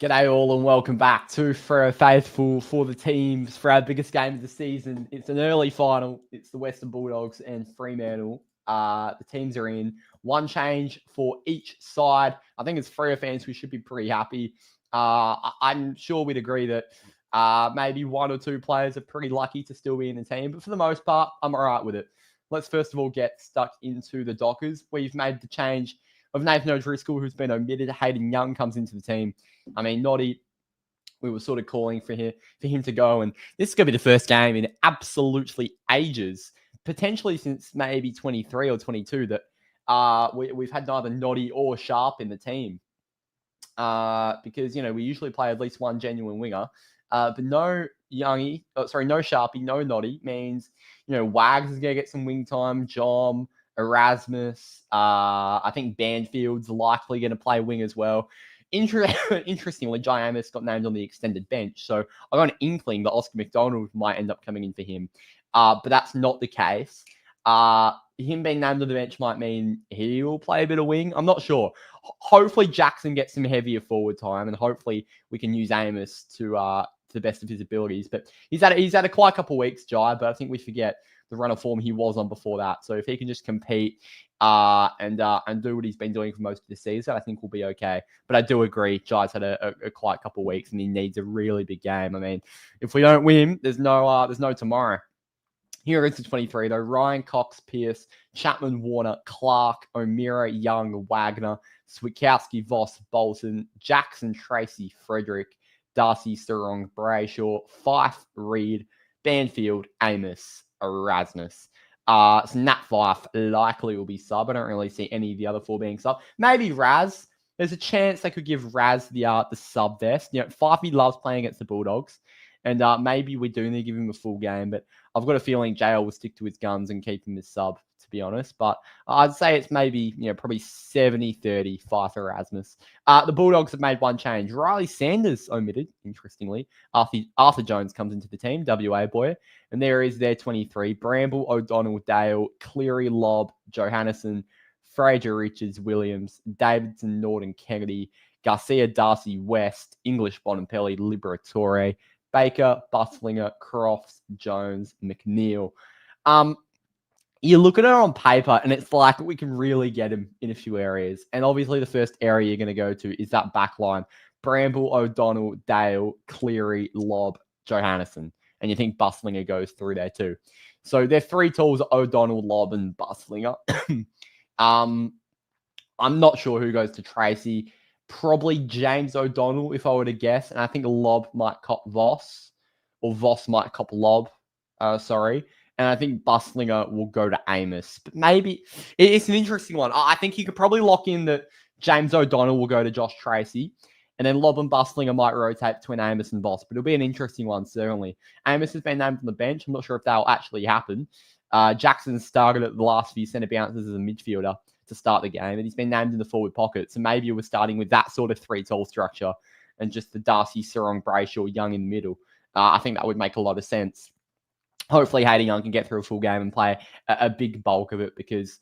G'day all and welcome back to Freo Faithful for the teams for our biggest game of the season. It's an early final. It's the Western Bulldogs and Fremantle. The teams are in. One change for each side. I think as Freo fans, we should be pretty happy. I'm sure we'd agree that maybe one or two players are pretty lucky to still be in the team. But for the most part, I'm all right with it. Let's first of all get stuck into the Dockers. We've made the change of Nathan O'Driscoll, who's been omitted. Hayden Young comes into the team. I mean, Noddy, we were sort of calling for him to go. And this is going to be the first game in absolutely ages, potentially since maybe 23 or 22, that we've had neither Noddy or Sharp in the team. Because, we usually play at least one genuine winger. But no Youngie, no Sharpie, no Noddy means, Wags is going to get some wing time, Jom, Erasmus. I think Banfield's likely going to play wing as well. Interestingly, Jai Amos got named on the extended bench, so I got an inkling that Oscar McDonald might end up coming in for him. But that's not the case. Him being named on the bench might mean he will play a bit of wing. I'm not sure. Hopefully Jackson gets some heavier forward time, and hopefully we can use Amos to the best of his abilities. But he's had a quite couple of weeks, Jai, but I think we forget the run of form he was on before that. So if he can just compete and do what he's been doing for most of the season, I think we'll be okay. But I do agree, Jai's had a quite couple of weeks, and he needs a really big game. I mean, if we don't win, there's no tomorrow. Here is the 23, though. Ryan, Cox, Pierce, Chapman, Warner, Clark, O'Meara, Young, Wagner, Switkowski, Voss, Bolton, Jackson, Tracy, Frederick, Darcy, Sturong, Brayshaw, Fife, Reed, Banfield, Amos, Erasmus. So Nat Fife likely will be sub. I don't really see any of the other four being sub. Maybe Raz. There's a chance they could give Raz the sub vest. Fifey loves playing against the Bulldogs. And maybe we do need to give him a full game, but I've got a feeling JL will stick to his guns and keep him as sub, to be honest. But I'd say it's maybe, probably 70-30 Fife Erasmus. The Bulldogs have made one change. Riley Sanders omitted, interestingly. Arthur Jones comes into the team, WA boy. And there is their 23. Bramble, O'Donnell, Dale, Cleary, Lobb, Johannesson, Fraser, Richards, Williams, Davidson, Norton, Kennedy, Garcia, Darcy, West, English, Bonampelli, Liberatore, Baker, Bustlinger, Crofts, Jones, McNeil. You look at it on paper and it's like we can really get him in a few areas. And obviously the first area you're going to go to is that back line. Bramble, O'Donnell, Dale, Cleary, Lobb, Johannesson. And you think Bustlinger goes through there too. So their three tools are O'Donnell, Lobb, and Bustlinger. I'm not sure who goes to Tracy. Probably James O'Donnell, if I were to guess. And I think Lobb might cop Voss, or Voss might cop Lobb. And I think Bustlinger will go to Amos. But maybe it's an interesting one. I think you could probably lock in that James O'Donnell will go to Josh Tracy. And then Lobb and Bustlinger might rotate between Amos and Voss. But it'll be an interesting one, certainly. Amos has been named on the bench. I'm not sure if that'll actually happen. Jackson started at the last few centre bounces as a midfielder to start the game, and he's been named in the forward pocket. So maybe we're starting with that sort of three-tall structure and just the Darcy, Sirong, Brayshaw, Young in the middle. I think that would make a lot of sense. Hopefully Hayden Young can get through a full game and play a big bulk of it, because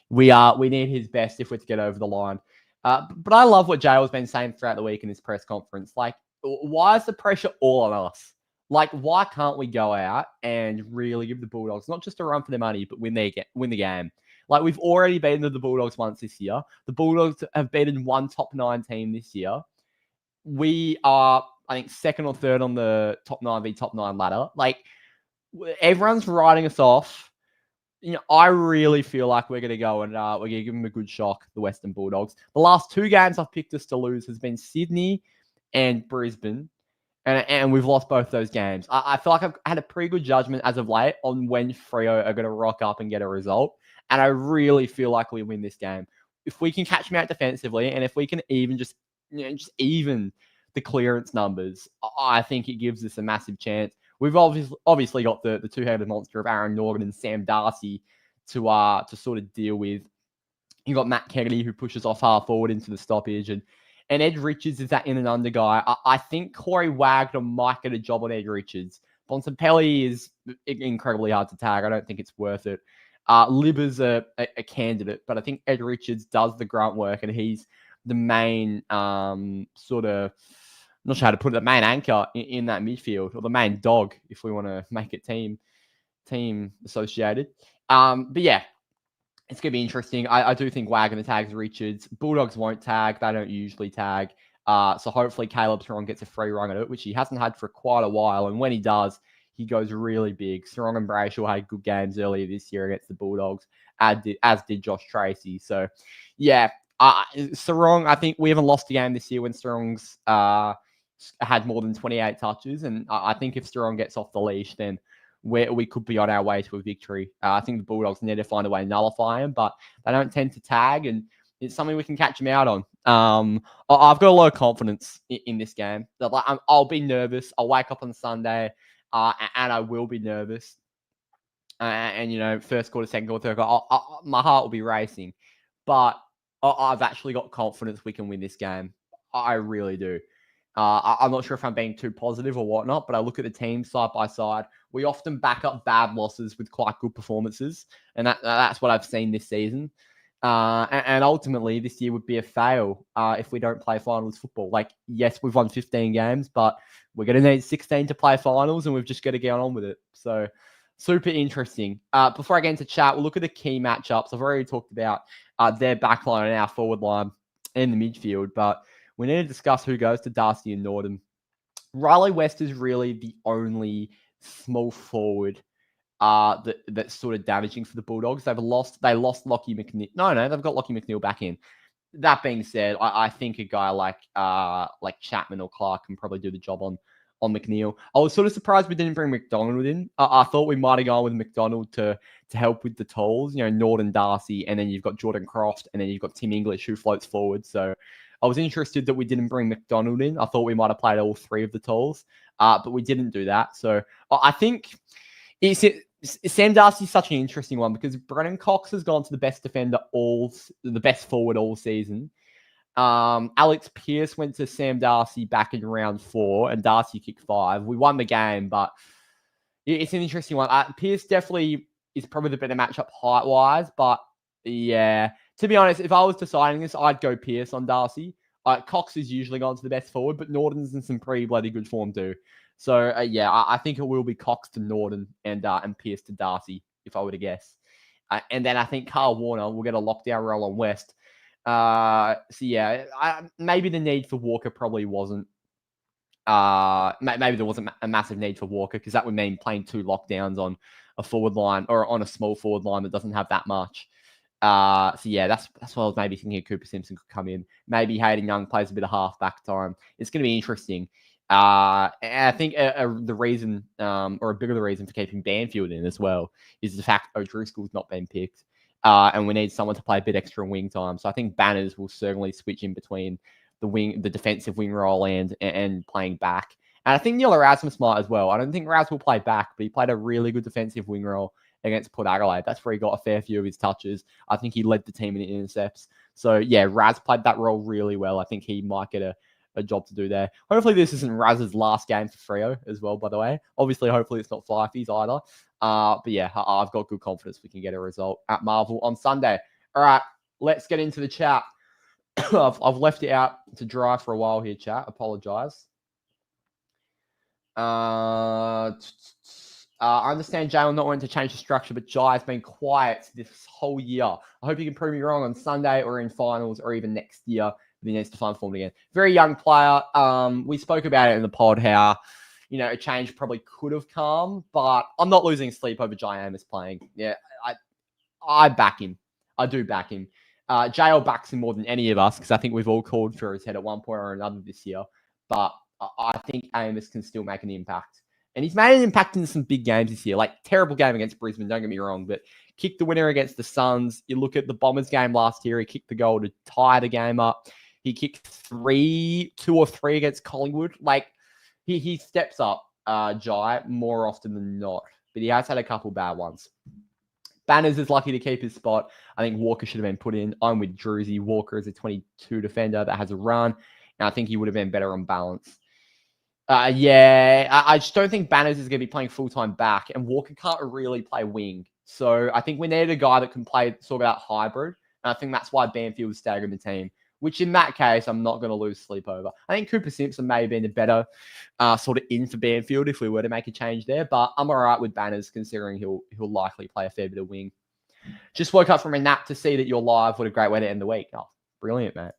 we need his best if we're to get over the line. But I love what Jay has been saying throughout the week in his press conference. Like, why is the pressure all on us? Like, why can't we go out and really give the Bulldogs not just a run for their money, but win the game? Like, we've already beaten the Bulldogs once this year. The Bulldogs have beaten one top 9 team this year. We are, I think, second or third on the top 9 v top 9 ladder. Like, everyone's writing us off. I really feel like we're going to go and we're going to give them a good shock, the Western Bulldogs. The last 2 games I've picked us to lose has been Sydney and Brisbane. And we've lost both those games. I feel like I've had a pretty good judgment as of late on when Freo are going to rock up and get a result. And I really feel like we win this game. If we can catch them out defensively, and if we can even just even the clearance numbers, I think it gives us a massive chance. We've obviously got the two-headed monster of Aaron Norgan and Sam Darcy to sort of deal with. You've got Matt Kennedy, who pushes off half forward into the stoppage, and Ed Richards is that in and under guy. I think Corey Wagner might get a job on Ed Richards. Bontempelli is incredibly hard to tag. I don't think it's worth it. Libber's a candidate, but I think Ed Richards does the grunt work, and he's the main sort of not sure how to put it, the main anchor in that midfield, or the main dog, if we want to make it team associated. But yeah, it's going to be interesting. I do think Wagner tags Richards. Bulldogs won't tag. They don't usually tag. So hopefully Caleb Sarong gets a free run at it, which he hasn't had for quite a while. And when he does, he goes really big. Sarong and Brayshaw had good games earlier this year against the Bulldogs, as did Josh Tracy. So, yeah, Sarong, I think we haven't lost a game this year when Sarong's had more than 28 touches. And I think if Sarong gets off the leash, then we could be on our way to a victory. I think the Bulldogs need to find a way to nullify him, but they don't tend to tag, and it's something we can catch him out on. I've got a lot of confidence in this game. I'll be nervous. I'll wake up on Sunday, and I will be nervous. And first quarter, second quarter, third quarter, my heart will be racing. But I've actually got confidence we can win this game. I really do. I'm not sure if I'm being too positive or whatnot, but I look at the team side by side. We often back up bad losses with quite good performances, and that's what I've seen this season. And ultimately, this year would be a fail if we don't play finals football. Like, yes, we've won 15 games, but we're going to need 16 to play finals, and we've just got to get on with it. So, super interesting. Before I get into chat, we'll look at the key matchups. I've already talked about their backline and our forward line in the midfield, but we need to discuss who goes to Darcy and Norton. Riley West is really the only small forward that's sort of damaging for the Bulldogs. They lost Lockie McNeil. No, they've got Lockie McNeil back in. That being said, I think a guy like Chapman or Clark can probably do the job on McNeil. I was sort of surprised we didn't bring McDonald in. I thought we might have gone with McDonald to help with the tolls. Norton, Darcy, and then you've got Jordan Croft, and then you've got Tim English who floats forward. So I was interested that we didn't bring McDonald in. I thought we might have played all three of the tolls, but we didn't do that. So I think Sam Darcy's such an interesting one because Brennan Cox has gone to the best defender the best forward all season. Alex Pearce went to Sam Darcy back in round 4, and Darcy kicked 5. We won the game, but it's an interesting one. Pearce definitely is probably the better matchup height-wise, but yeah, to be honest, if I was deciding this, I'd go Pearce on Darcy. Cox has usually gone to the best forward, but Norton's in some pretty bloody good form too. So yeah, I think it will be Cox to Norton and Pearce to Darcy, if I were to guess. And then I think Carl Warner will get a lockdown role on West. So yeah, maybe the need for Walker probably wasn't. Maybe there wasn't a massive need for Walker because that would mean playing 2 lockdowns on a forward line or on a small forward line that doesn't have that much. So yeah, that's what I was maybe thinking. Cooper Simpson could come in. Maybe Hayden Young plays a bit of half-back time. It's going to be interesting. And I think the reason, or a bigger reason for keeping Banfield in as well, is the fact O'Driscoll's not been picked. And we need someone to play a bit extra wing time. So I think Banners will certainly switch in between the defensive wing role and playing back. And I think Neil Erasmus might as well. I don't think Raz will play back, but he played a really good defensive wing role against Port Adelaide. That's where he got a fair few of his touches. I think he led the team in intercepts. So yeah, Raz played that role really well. I think he might get a job to do there. Hopefully this isn't Raz's last game for Freo as well, by the way. Obviously, hopefully it's not Fifey's either. But yeah, I've got good confidence we can get a result at Marvel on Sunday. All right, let's get into the chat. I've left it out to dry for a while here, chat. Apologise. I understand Jalen not wanting to change the structure, but Jai has been quiet this whole year. I hope you can prove me wrong on Sunday or in finals or even next year. But he needs to find form again. Very young player. We spoke about it in the pod how, a change probably could have come, but I'm not losing sleep over Jai Amos playing. Yeah, I back him. I do back him. JL backs him more than any of us because I think we've all called for his head at one point or another this year. But I think Amos can still make an impact. And he's made an impact in some big games this year. Like, terrible game against Brisbane, don't get me wrong, but kicked the winner against the Suns. You look at the Bombers game last year, he kicked the goal to tie the game up. He kicked 2 or 3 against Collingwood. Like, he steps up, Jai, more often than not. But he has had a couple bad ones. Banners is lucky to keep his spot. I think Walker should have been put in. I'm with Druzy. Walker is a 22 defender that has a run, and I think he would have been better on balance. I just don't think Banners is going to be playing full-time back, and Walker can't really play wing. So I think we need a guy that can play sort of that hybrid, and I think that's why Banfield staggered the team. which in that case, I'm not going to lose sleep over. I think Cooper Simpson may have been a better sort of in for Banfield if we were to make a change there, but I'm all right with Banners considering he'll likely play a fair bit of wing. Just woke up from a nap to see that you're live. What a great way to end the week. Oh, brilliant, mate.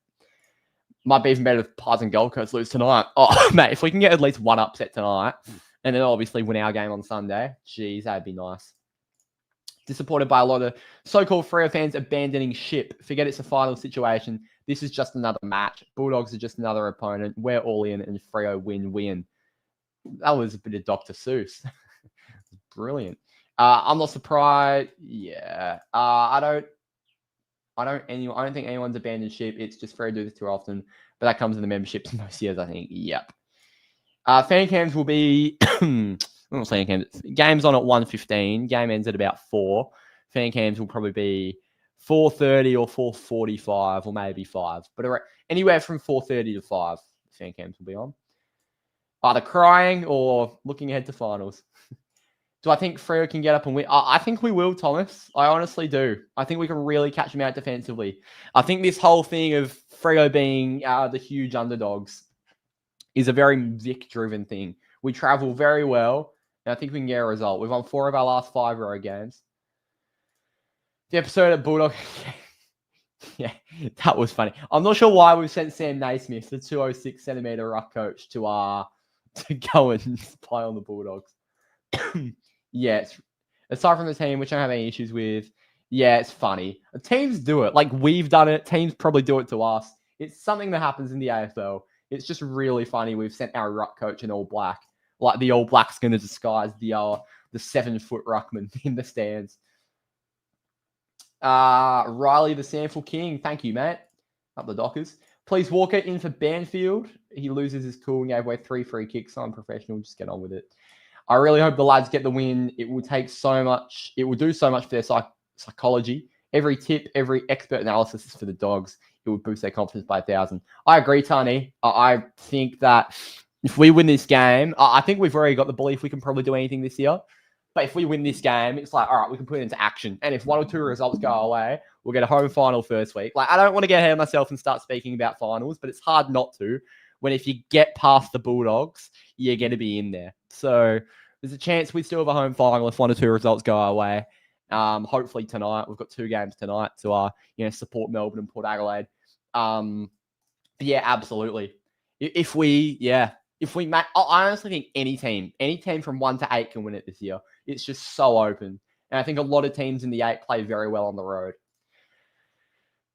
Might be even better if Pies and Gold Coast lose tonight. Oh, mate, if we can get at least one upset tonight and then obviously win our game on Sunday, geez, that'd be nice. Disappointed by a lot of so-called Freo fans abandoning ship. Forget it's a final situation. This is just another match. Bulldogs are just another opponent. We're all in and Freo win-win. That was a bit of Dr. Seuss. Brilliant. I'm not surprised. Yeah. I don't think anyone's abandoned ship. It's just Freo do this too often. But that comes in the memberships most years, I think. Yep. Fan cams will be... I'm not saying game's on at 1:15. Game ends at about 4. Fan cams will probably be 4:30 or 4:45 or maybe 5. But anywhere from 4:30 to 5, fan cams will be on. Either crying or looking ahead to finals. Do I think Freo can get up and win? I think we will, Thomas. I honestly do. I think we can really catch them out defensively. I think this whole thing of Freo being the huge underdogs is a very Vic-driven thing. We travel very well. I think we can get a result. We've won 4 of our last 5 road games. The episode at Bulldog... yeah, that was funny. I'm not sure why we've sent Sam Naismith, the 206-centimetre ruck coach, to go and play on the Bulldogs. Yeah, aside from the team, which I don't have any issues with, yeah, it's funny. Teams do it. Like, we've done it. Teams probably do it to us. It's something that happens in the AFL. It's just really funny. We've sent our ruck coach in all black. Like the All Blacks going to disguise the 7-foot ruckman in the stands. Riley, the Sample King. Thank you, mate. Up the Dockers. Please Walker in for Banfield. He loses his cool and gave away 3 free kicks. I'm professional. Just get on with it. I really hope the lads get the win. It will take so much. It will do so much for their psychology. Every tip, every expert analysis is for the Dogs. It would boost their confidence by 1,000. I agree, Tani. I think that if we win this game, I think we've already got the belief we can probably do anything this year. But if we win this game, it's like, all right, we can put it into action. And if 1 or 2 results go away, we'll get a home final first week. Like, I don't want to get ahead of myself and start speaking about finals, but it's hard not to when if you get past the Bulldogs, you're going to be in there. So there's a chance we still have a home final if 1 or 2 results go our way. Hopefully tonight. We've got 2 games tonight to support Melbourne and Port Adelaide. Yeah, absolutely. If we make, I honestly think any team from 1 to 8 can win it this year. It's just so open. And I think a lot of teams in the 8 play very well on the road.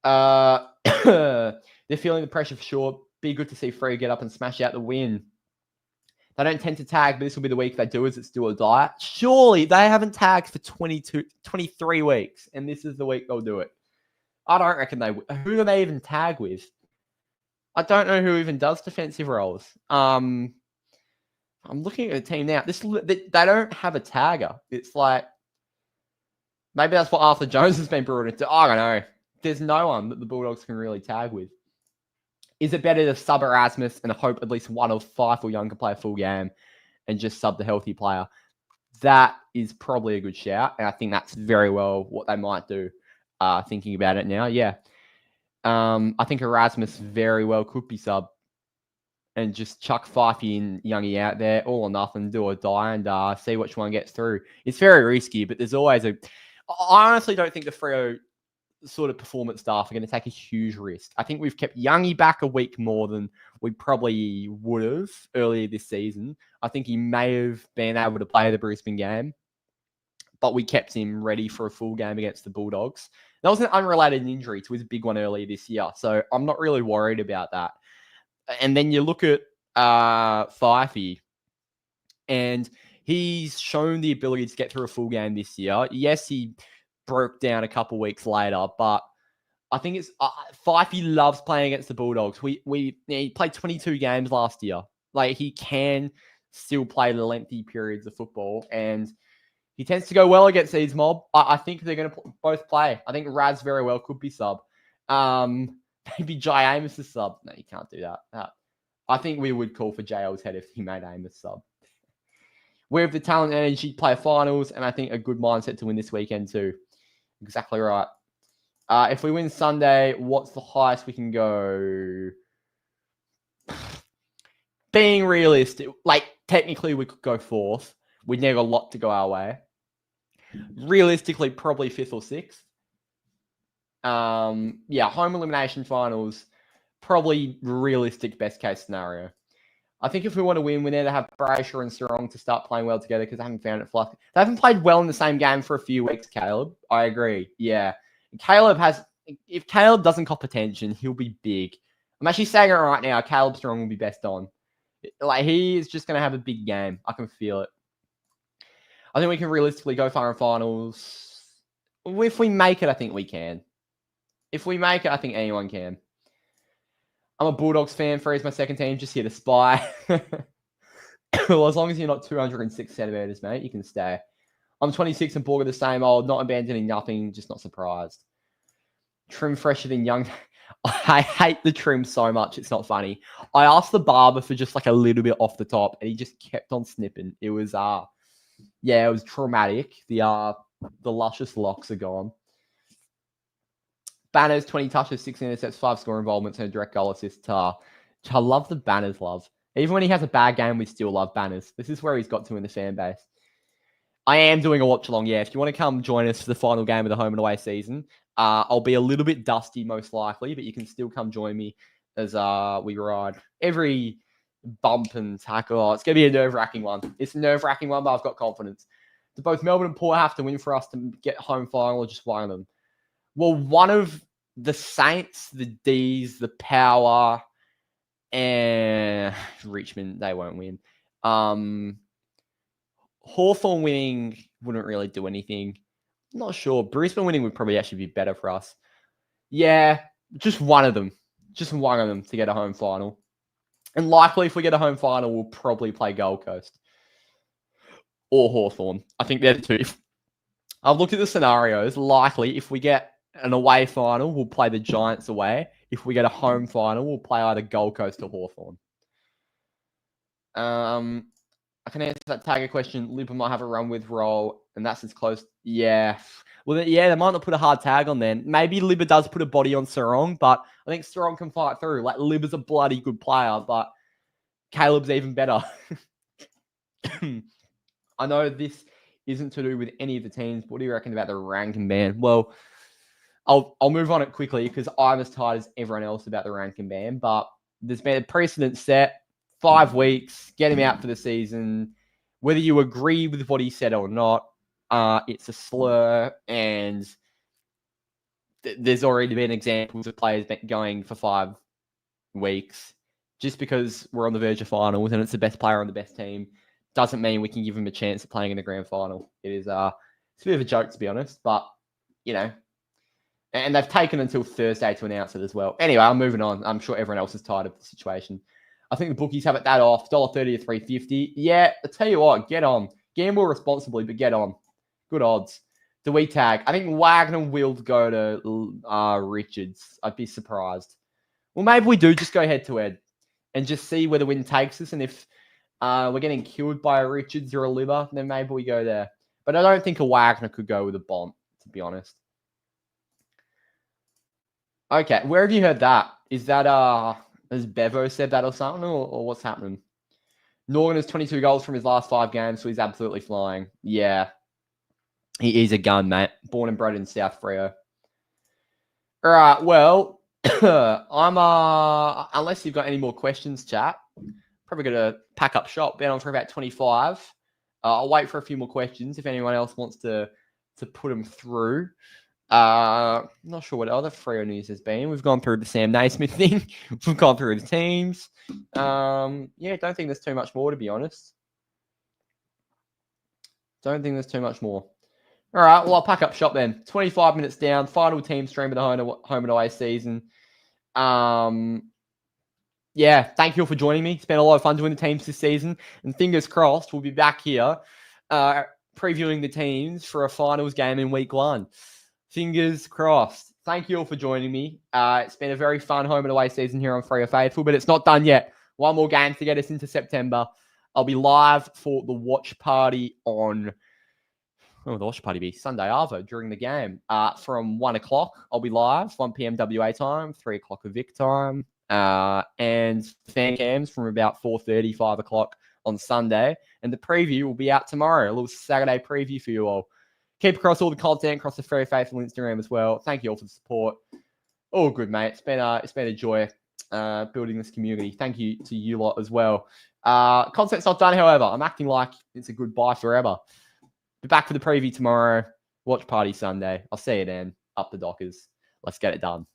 They're feeling the pressure for sure. Be good to see Freo get up and smash out the win. They don't tend to tag, but this will be the week they do as it's do or die. Surely they haven't tagged for 23 weeks, and this is the week they'll do it. I don't reckon they will. Who do they even tag with? I don't know who even does defensive roles. I'm looking at the team now. They don't have a tagger. It's like, maybe that's what Arthur Jones has been brought into. I don't know. There's no one that the Bulldogs can really tag with. Is it better to sub Erasmus and hope at least 1 of 5 or young can play a full game and just sub the healthy player? That is probably a good shout. And I think that's very well what they might do, thinking about it now. Yeah. I think Erasmus very well could be sub and just chuck Fifey and Youngie out there, all or nothing, do or die, and see which one gets through. It's very risky, but there's always I honestly don't think the Freo sort of performance staff are going to take a huge risk. I think we've kept Youngie back a week more than we probably would have earlier this season. I think he may have been able to play the Brisbane game, but we kept him ready for a full game against the Bulldogs. That was an unrelated injury to his big one earlier this year, so I'm not really worried about that. And then you look at Fifey, and he's shown the ability to get through a full game this year. Yes, he broke down a couple weeks later, but I think it's Fifey loves playing against the Bulldogs. He played 22 games last year. Like, he can still play the lengthy periods of football, and he tends to go well against these mob. I think they're going to both play. I think Raz very well could be sub. Maybe Jai Amos is sub. No, you can't do that. I think we would call for JL's head if he made Amos sub. We have the talent and energy to play finals, and I think a good mindset to win this weekend too. Exactly right. If we win Sunday, what's the highest we can go? Being realistic, like technically we could go 4th. We'd need a lot to go our way. Realistically, probably 5th or 6th. Home elimination finals, probably realistic best case scenario. I think if we want to win, we need to have Brayshaw and Sarong to start playing well together because I haven't found it fluffy. They haven't played well in the same game for a few weeks, Caleb. I agree. Yeah. If Caleb doesn't cop attention, he'll be big. I'm actually saying it right now. Caleb Strong will be best on. Like, he is just going to have a big game. I can feel it. I think we can realistically go far in finals. If we make it, I think we can. If we make it, I think anyone can. I'm a Bulldogs fan. Freo's my second team. Just here to spy. Well, as long as you're not 206 centimeters, mate, you can stay. I'm 26 and Borg are the same old. Not abandoning nothing. Just not surprised. Trim fresher than young. I hate the trim so much. It's not funny. I asked the barber for just like a little bit off the top, and he just kept on snipping. It was it was traumatic. The luscious locks are gone. Banners, 20 touches, 6 intercepts, 5 score involvements, and a direct goal assist. I love the Banners love. Even when he has a bad game, we still love Banners. This is where he's got to in the fan base. I am doing a watch along. Yeah, if you want to come join us for the final game of the home and away season, I'll be a little bit dusty most likely, but you can still come join me as we ride every bump and tackle. Oh, it's going to be a nerve-wracking one. It's a nerve-wracking one, but I've got confidence. Do both Melbourne and Port have to win for us to get home final, or just one of them? Well, one of the Saints, the D's, the Power, and Richmond, they won't win. Hawthorn winning wouldn't really do anything. I'm not sure. Brisbane winning would probably actually be better for us. Yeah, just one of them. Just one of them to get a home final. And likely, if we get a home final, we'll probably play Gold Coast or Hawthorn. I think they're the two. I've looked at the scenarios. Likely, if we get an away final, we'll play the Giants away. If we get a home final, we'll play either Gold Coast or Hawthorn. I can answer that Tagger question. Libba might have a run with roll, and that's as close. Yeah. Well, yeah, they might not put a hard tag on then. Maybe Libba does put a body on Sarong, but I think Sarong can fight through. Like, Libba's a bloody good player, but Caleb's even better. I know this isn't to do with any of the teams, but what do you reckon about the ranking ban? Well, I'll move on it quickly because I'm as tired as everyone else about the ranking ban, but there's been a precedent set. 5 weeks, get him out for the season. Whether you agree with what he said or not, it's a slur, and there's already been examples of players going for 5 weeks. Just because we're on the verge of finals and it's the best player on the best team doesn't mean we can give him a chance at playing in the grand final. It's a bit of a joke, to be honest, but, you know. And they've taken until Thursday to announce it as well. Anyway, I'm moving on. I'm sure everyone else is tired of the situation. I think the bookies have it that off. $1.30 to $3.50. Yeah, I tell you what, get on. Gamble responsibly, but get on. Good odds. Do we tag? I think Wagner will go to Richards. I'd be surprised. Well, maybe we do just go head-to-head and just see where the win takes us. And if we're getting killed by a Richards or a Libba, then maybe we go there. But I don't think a Wagner could go with a bomb, to be honest. Okay, where have you heard that? Is that... Has Bevo said that or something, or what's happening? Norgan has 22 goals from his last 5 games, so he's absolutely flying. Yeah. He's a gun, mate. Born and bred in South Freo. All right, well, I'm unless you've got any more questions, chat, probably going to pack up shop. Been on for about 25. I'll wait for a few more questions if anyone else wants to put them through. Not sure what other Freo news has been. We've gone through the Sam Naismith thing. We've gone through the teams. Don't think there's too much more, to be honest. Don't think there's too much more. All right, well, I'll pack up shop then. 25 minutes down. Final team stream of the home and away season. Thank you all for joining me. It's been a lot of fun doing the teams this season. And fingers crossed, we'll be back here previewing the teams for a finals game in week 1. Fingers crossed. Thank you all for joining me. It's been a very fun home and away season here on Freo Faithful, but it's not done yet. One more game to get us into September. I'll be live for the watch party on When will the watch party be? Sunday Arvo during the game. From 1 o'clock, I'll be live, 1 p.m. WA time, 3 o'clock Vic time. And fan cams from about 4:30, 5 o'clock on Sunday. And the preview will be out tomorrow. A little Saturday preview for you all. Keep across all the content across the Freo Faithful Instagram as well. Thank you all for the support. All good, mate. It's been a joy building this community. Thank you to you lot as well. Content's not done, however. I'm acting like it's a goodbye forever. Be back for the preview tomorrow. Watch party Sunday. I'll see you then. Up the Dockers. Let's get it done.